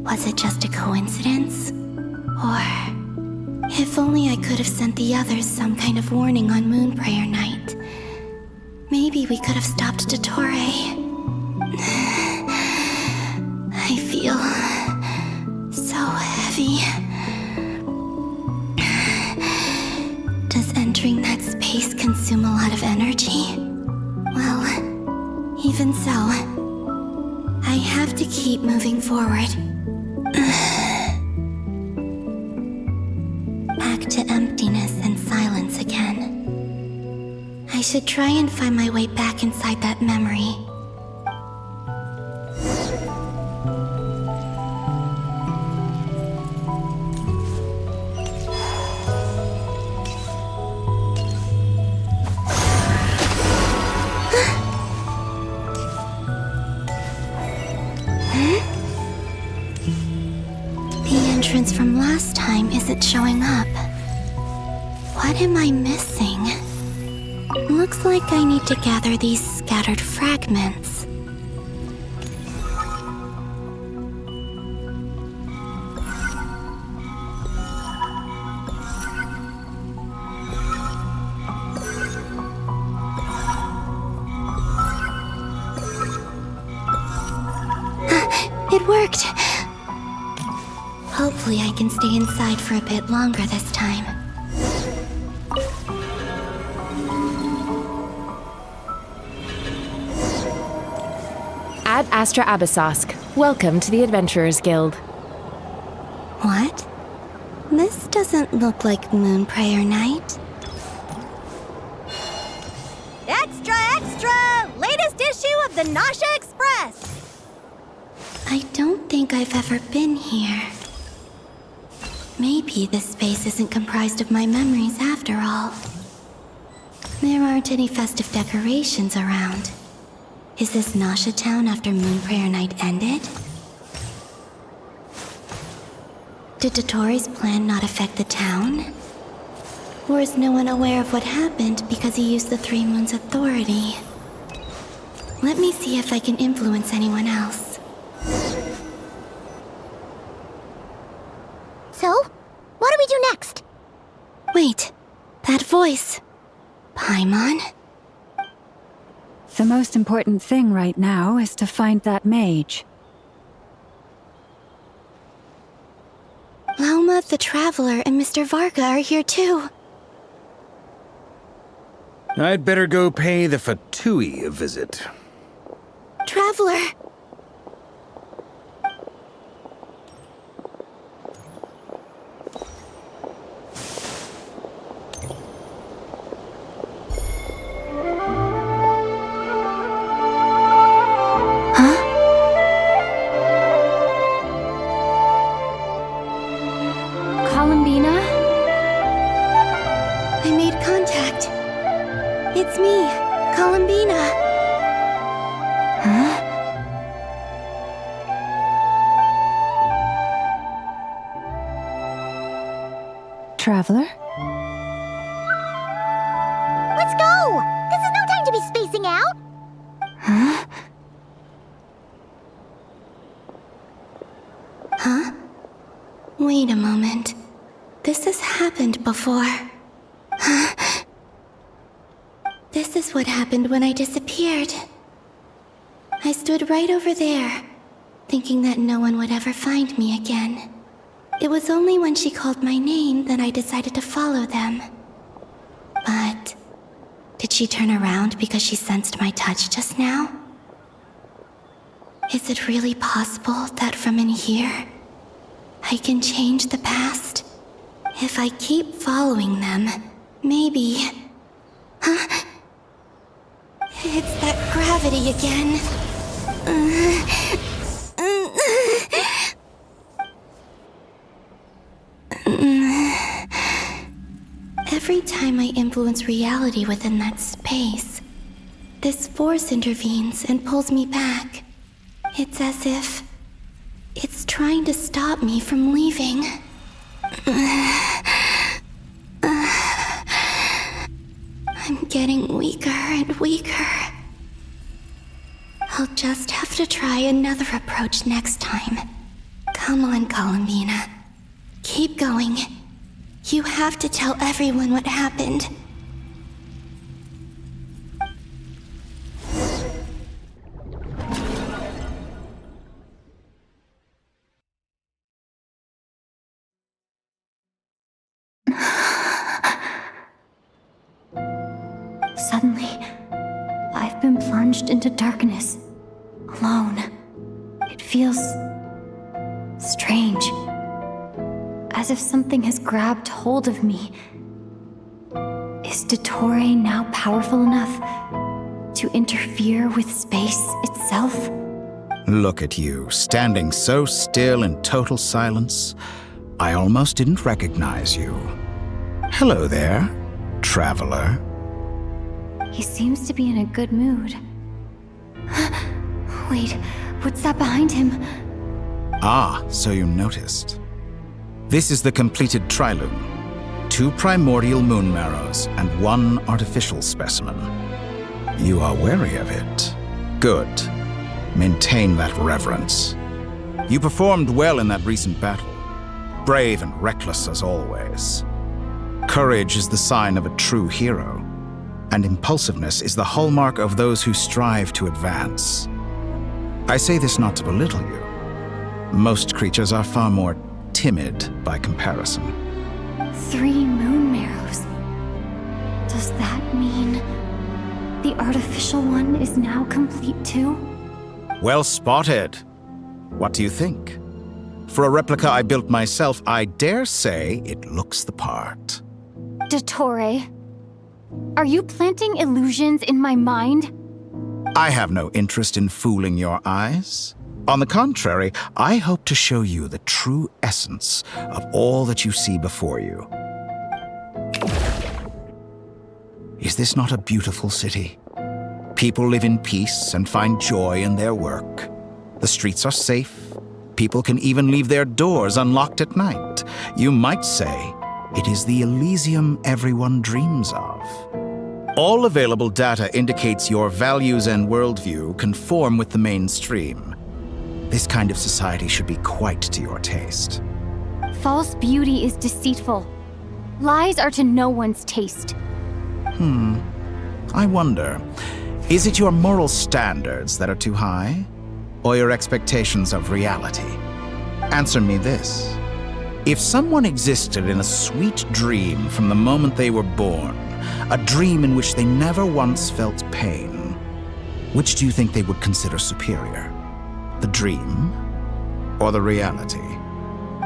Was it just a coincidence? Or, if only I could have sent the others some kind of warning on Moon Prayer Night. Maybe we could have stopped Dottore. I feel so heavy. Does entering that space consume a lot of energy? Well, even so, I have to keep moving forward. Back to emptiness and silence again. I should try and find my way back inside that memory. From last time isn't showing up. What am I missing? Looks like I need to gather these scattered fragments. It worked! Hopefully I can stay inside for a bit longer this time. Ad Astra Abyssosk. Welcome to the Adventurers Guild. What? This doesn't look like Moon Prayer Night. Extra, extra! Latest issue of the Nausea Express! I don't think I've ever been here. Maybe this space isn't comprised of my memories after all. There aren't any festive decorations around. Is this Nausea Town after Moon Prayer Night ended? Did Dottore's plan not affect the town? Or is no one aware of what happened because he used the Three Moons' authority? Let me see if I can influence anyone else. voice. Paimon? The most important thing right now is to find that mage. Lauma the Traveler and Mr. Varka are here too. I'd better go pay the Fatui a visit. Traveler! Columbina? I made contact. It's me, Columbina. Huh? Traveler? Let's go! This is no time to be spacing out! Huh? Huh? Wait a moment. This has happened before. This is what happened when I disappeared. I stood right over there, thinking that no one would ever find me again. It was only when she called my name that I decided to follow them. But did she turn around because she sensed my touch just now? Is it really possible that from in here, I can change the past? If I keep following them, maybe... Huh? It's that gravity again. Every time I influence reality within that space, this force intervenes and pulls me back. It's as if it's trying to stop me from leaving. I'm getting weaker and weaker. I'll just have to try another approach next time. Come on, Columbina. Keep going. You have to tell everyone what happened. Suddenly, I've been plunged into darkness, alone. It feels strange, as if something has grabbed hold of me. Is Dottore now powerful enough to interfere with space itself? Look at you, standing so still in total silence. I almost didn't recognize you. Hello there, traveler. He seems to be in a good mood. Wait, what's that behind him? Ah, so you noticed. This is the completed Trilune. 2 primordial moon marrows and 1 artificial specimen. You are wary of it. Good. Maintain that reverence. You performed well in that recent battle. Brave and reckless as always. Courage is the sign of a true hero, and impulsiveness is the hallmark of those who strive to advance. I say this not to belittle you. Most creatures are far more timid by comparison. 3 moon marrows. Does that mean the artificial one is now complete too? Well spotted. What do you think? For a replica I built myself, I dare say it looks the part. Dottore, are you planting illusions in my mind? I have no interest in fooling your eyes. On the contrary, I hope to show you the true essence of all that you see before you. Is this not a beautiful city? People live in peace and find joy in their work. The streets are safe. People can even leave their doors unlocked at night. You might say it is the Elysium everyone dreams of. All available data indicates your values and worldview conform with the mainstream. This kind of society should be quite to your taste. False beauty is deceitful. Lies are to no one's taste. I wonder, is it your moral standards that are too high? Or your expectations of reality? Answer me this. If someone existed in a sweet dream from the moment they were born, a dream in which they never once felt pain, which do you think they would consider superior? The dream or the reality?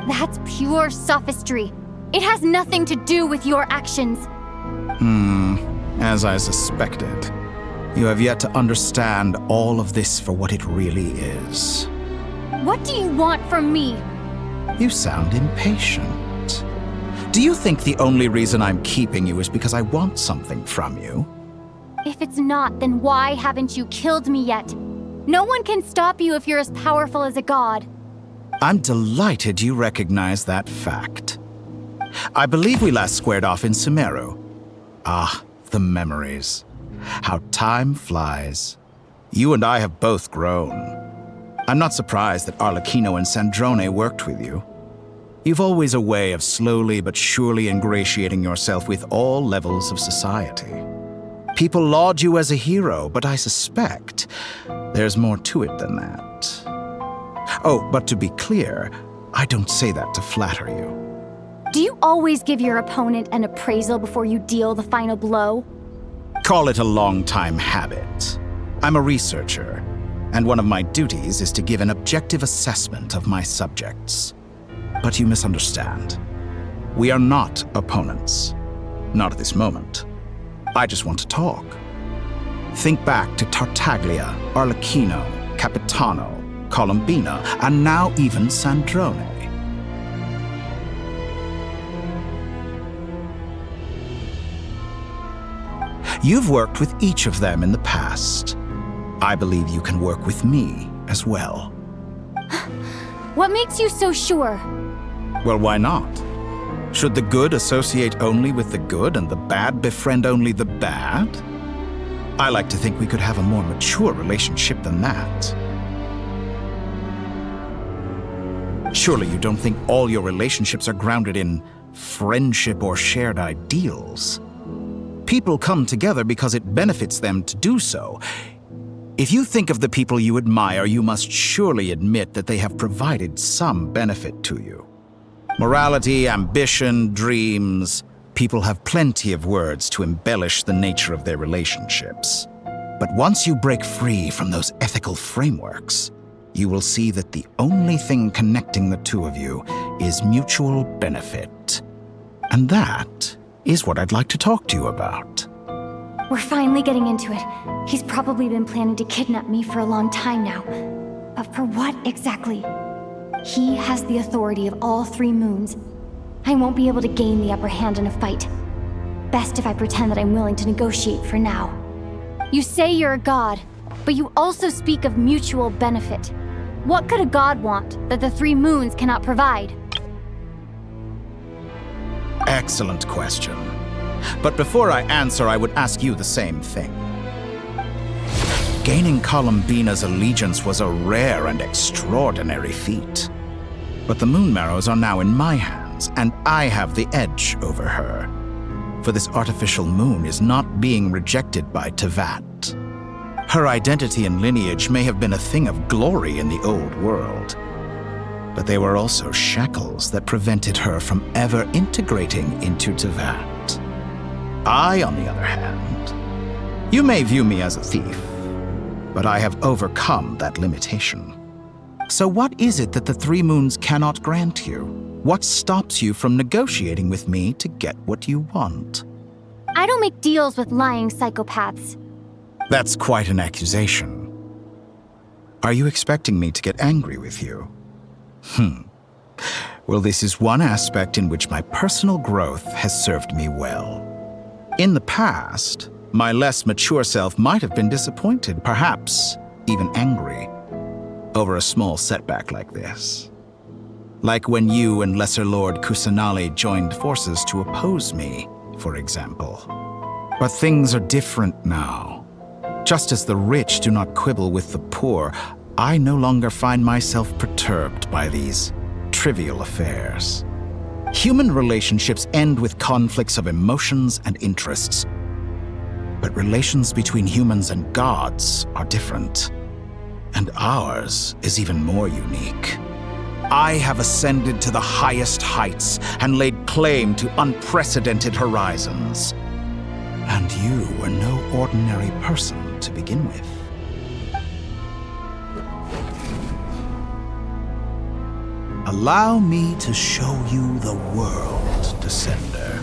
That's pure sophistry. It has nothing to do with your actions. As I suspected. You have yet to understand all of this for what it really is. What do you want from me? You sound impatient. Do you think the only reason I'm keeping you is because I want something from you? If it's not, then why haven't you killed me yet? No one can stop you if you're as powerful as a god. I'm delighted you recognize that fact. I believe we last squared off in Sumeru. Ah, the memories. How time flies. You and I have both grown. I'm not surprised that Arlecchino and Sandrone worked with you. You've always a way of slowly but surely ingratiating yourself with all levels of society. People laud you as a hero, but I suspect there's more to it than that. Oh, but to be clear, I don't say that to flatter you. Do you always give your opponent an appraisal before you deal the final blow? Call it a long-time habit. I'm a researcher, and one of my duties is to give an objective assessment of my subjects. But you misunderstand. We are not opponents. Not at this moment. I just want to talk. Think back to Tartaglia, Arlecchino, Capitano, Columbina, and now even Sandrone. You've worked with each of them in the past. I believe you can work with me as well. What makes you so sure? Well, why not? Should the good associate only with the good and the bad befriend only the bad? I like to think we could have a more mature relationship than that. Surely you don't think all your relationships are grounded in friendship or shared ideals. People come together because it benefits them to do so. If you think of the people you admire, you must surely admit that they have provided some benefit to you. Morality, ambition, dreams. People have plenty of words to embellish the nature of their relationships. But once you break free from those ethical frameworks, you will see that the only thing connecting the two of you is mutual benefit. And that is what I'd like to talk to you about. We're finally getting into it. He's probably been planning to kidnap me for a long time now. But for what exactly? He has the authority of all 3 moons. I won't be able to gain the upper hand in a fight. Best if I pretend that I'm willing to negotiate for now. You say you're a god, but you also speak of mutual benefit. What could a god want that the 3 moons cannot provide? Excellent question. But before I answer, I would ask you the same thing. Gaining Columbina's allegiance was a rare and extraordinary feat. But the Moon Marrows are now in my hands, and I have the edge over her. For this artificial moon is not being rejected by Tevat. Her identity and lineage may have been a thing of glory in the old world, but they were also shackles that prevented her from ever integrating into Tevat. I, on the other hand, you may view me as a thief, but I have overcome that limitation. So what is it that the 3 moons cannot grant you? What stops you from negotiating with me to get what you want? I don't make deals with lying psychopaths. That's quite an accusation. Are you expecting me to get angry with you? Well, this is one aspect in which my personal growth has served me well. In the past, my less mature self might have been disappointed, perhaps even angry, over a small setback like this. Like when you and Lesser Lord Kusanali joined forces to oppose me, for example. But things are different now. Just as the rich do not quibble with the poor, I no longer find myself perturbed by these trivial affairs. Human relationships end with conflicts of emotions and interests, But relations between humans and gods are different. And ours is even more unique. I have ascended to the highest heights and laid claim to unprecedented horizons. And you were no ordinary person to begin with. Allow me to show you the world, Descender.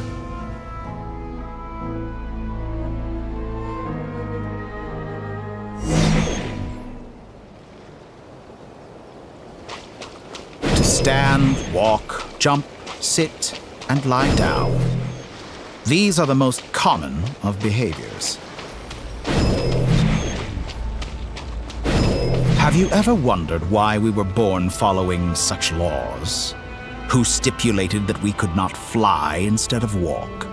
To stand, walk, jump, sit, and lie down. These are the most common of behaviors. Have you ever wondered why we were born following such laws? Who stipulated that we could not fly instead of walk?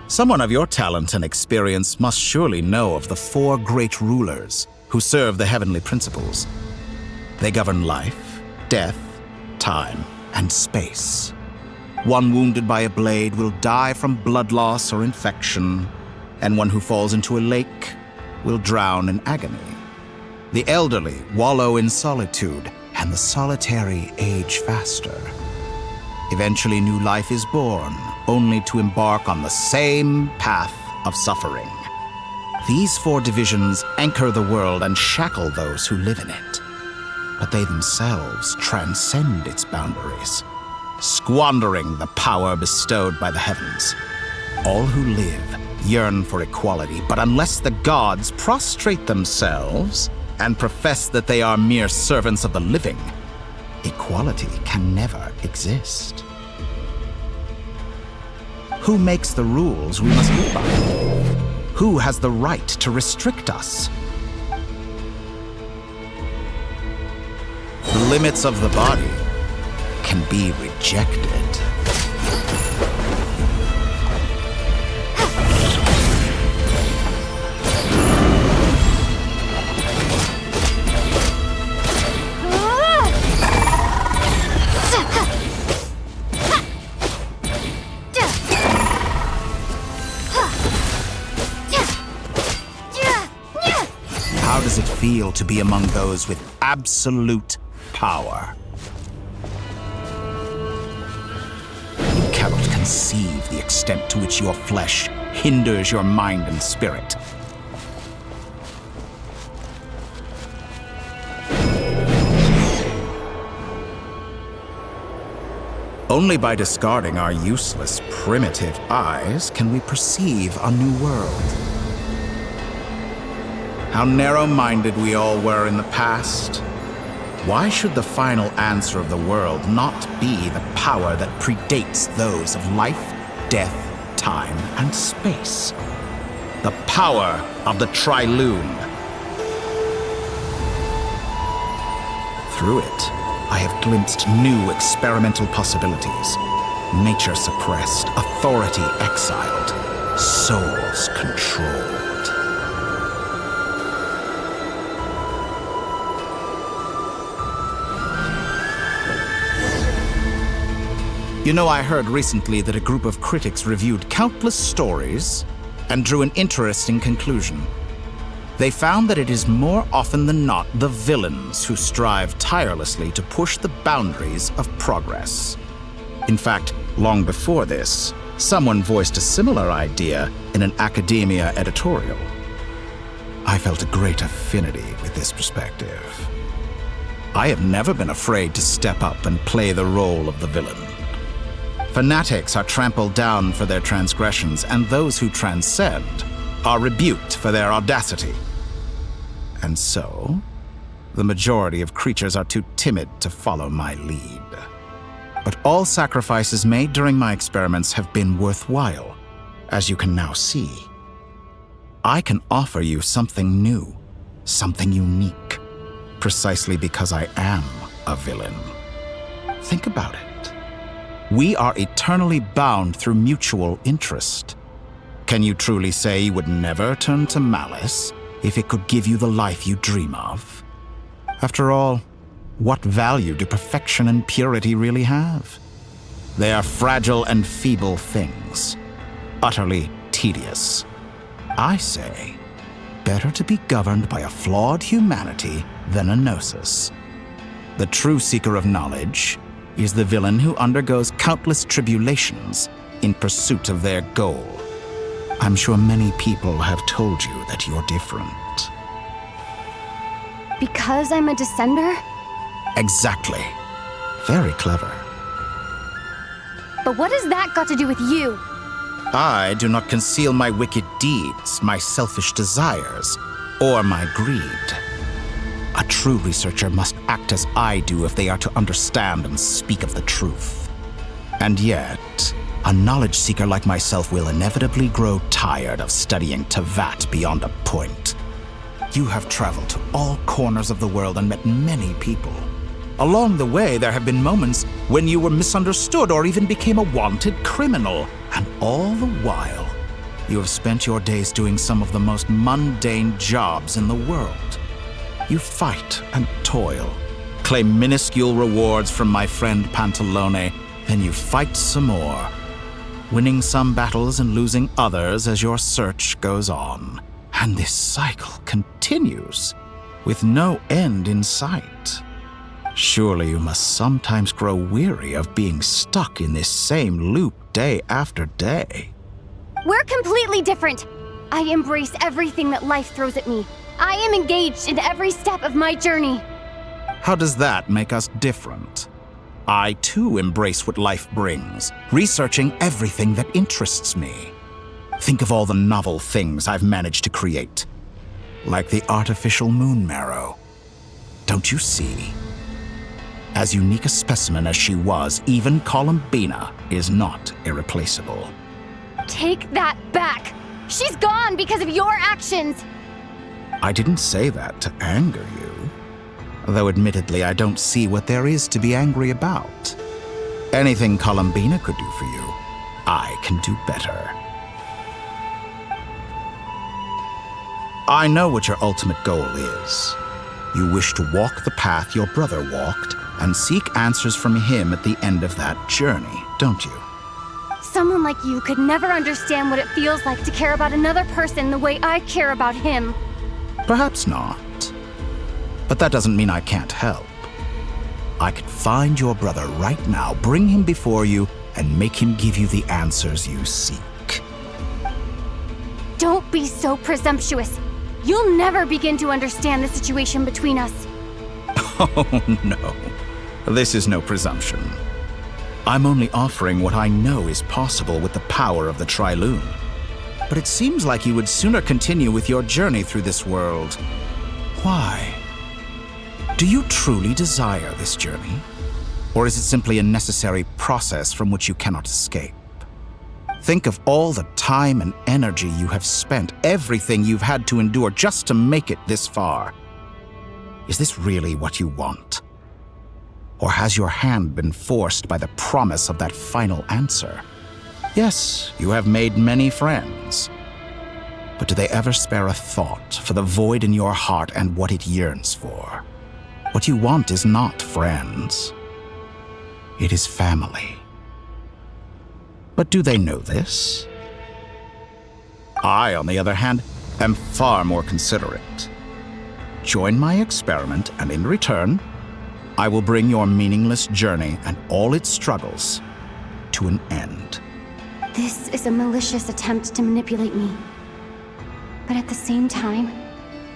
Someone of your talent and experience must surely know of the 4 great rulers who serve the heavenly principles. They govern life, death, time, and space. One wounded by a blade will die from blood loss or infection, and one who falls into a lake will drown in agony. The elderly wallow in solitude, and the solitary age faster. Eventually, new life is born, only to embark on the same path of suffering. These 4 divisions anchor the world and shackle those who live in it. But they themselves transcend its boundaries, squandering the power bestowed by the heavens. All who live yearn for equality, but unless the gods prostrate themselves and profess that they are mere servants of the living, equality can never exist. Who makes the rules we must live by? Who has the right to restrict us? The limits of the body can be rejected. How does it feel to be among those with absolute power? You cannot conceive the extent to which your flesh hinders your mind and spirit. Only by discarding our useless, primitive eyes can we perceive a new world. How narrow-minded we all were in the past. Why should the final answer of the world not be the power that predates those of life, death, time, and space? The power of the Trilune. Through it, I have glimpsed new experimental possibilities. Nature suppressed, authority exiled, souls controlled. You know, I heard recently that a group of critics reviewed countless stories and drew an interesting conclusion. They found that it is more often than not the villains who strive tirelessly to push the boundaries of progress. In fact, long before this, someone voiced a similar idea in an academia editorial. I felt a great affinity with this perspective. I have never been afraid to step up and play the role of the villain. Fanatics are trampled down for their transgressions, and those who transcend are rebuked for their audacity. And so, the majority of creatures are too timid to follow my lead. But all sacrifices made during my experiments have been worthwhile, as you can now see. I can offer you something new, something unique, precisely because I am a villain. Think about it. We are eternally bound through mutual interest. Can you truly say you would never turn to malice if it could give you the life you dream of? After all, what value do perfection and purity really have? They are fragile and feeble things, utterly tedious. I say, better to be governed by a flawed humanity than a gnosis. The true seeker of knowledge is the villain who undergoes countless tribulations in pursuit of their goal. I'm sure many people have told you that you're different. Because I'm a descender? Exactly. Very clever. But what has that got to do with you? I do not conceal my wicked deeds, my selfish desires, or my greed. A true researcher must act as I do if they are to understand and speak of the truth. And yet, a knowledge seeker like myself will inevitably grow tired of studying Tevat beyond a point. You have traveled to all corners of the world and met many people. Along the way, there have been moments when you were misunderstood or even became a wanted criminal. And all the while, you have spent your days doing some of the most mundane jobs in the world. You fight and toil, claim minuscule rewards from my friend Pantalone, then you fight some more, winning some battles and losing others as your search goes on. And this cycle continues, with no end in sight. Surely you must sometimes grow weary of being stuck in this same loop day after day. We're completely different. I embrace everything that life throws at me. I am engaged in every step of my journey. How does that make us different? I too embrace what life brings, researching everything that interests me. Think of all the novel things I've managed to create, like the artificial moon marrow. Don't you see? As unique a specimen as she was, even Columbina is not irreplaceable. Take that back! She's gone because of your actions! I didn't say that to anger you. Though admittedly, I don't see what there is to be angry about. Anything Columbina could do for you, I can do better. I know what your ultimate goal is. You wish to walk the path your brother walked and seek answers from him at the end of that journey, don't you? Someone like you could never understand what it feels like to care about another person the way I care about him. Perhaps not. But that doesn't mean I can't help. I could find your brother right now, bring him before you, and make him give you the answers you seek. Don't be so presumptuous. You'll never begin to understand the situation between us. Oh, no. This is no presumption. I'm only offering what I know is possible with the power of the Trilune. But it seems like you would sooner continue with your journey through this world. Why? Do you truly desire this journey? Or is it simply a necessary process from which you cannot escape? Think of all the time and energy you have spent, everything you've had to endure just to make it this far. Is this really what you want? Or has your hand been forced by the promise of that final answer? Yes, you have made many friends. But do they ever spare a thought for the void in your heart and what it yearns for? What you want is not friends. It is family. But do they know this? I, on the other hand, am far more considerate. Join my experiment, and in return, I will bring your meaningless journey and all its struggles to an end. This is a malicious attempt to manipulate me. But at the same time,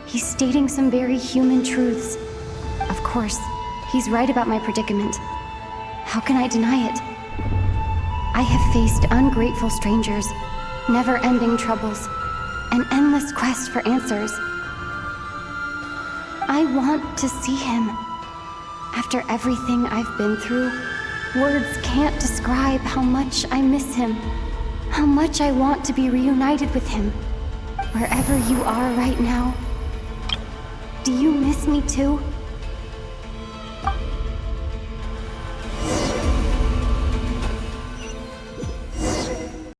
he's stating some very human truths. Of course, he's right about my predicament. How can I deny it? I have faced ungrateful strangers, never-ending troubles, an endless quest for answers. I want to see him. After everything I've been through, words can't describe how much I miss him, how much I want to be reunited with him. Wherever you are right now, do you miss me too?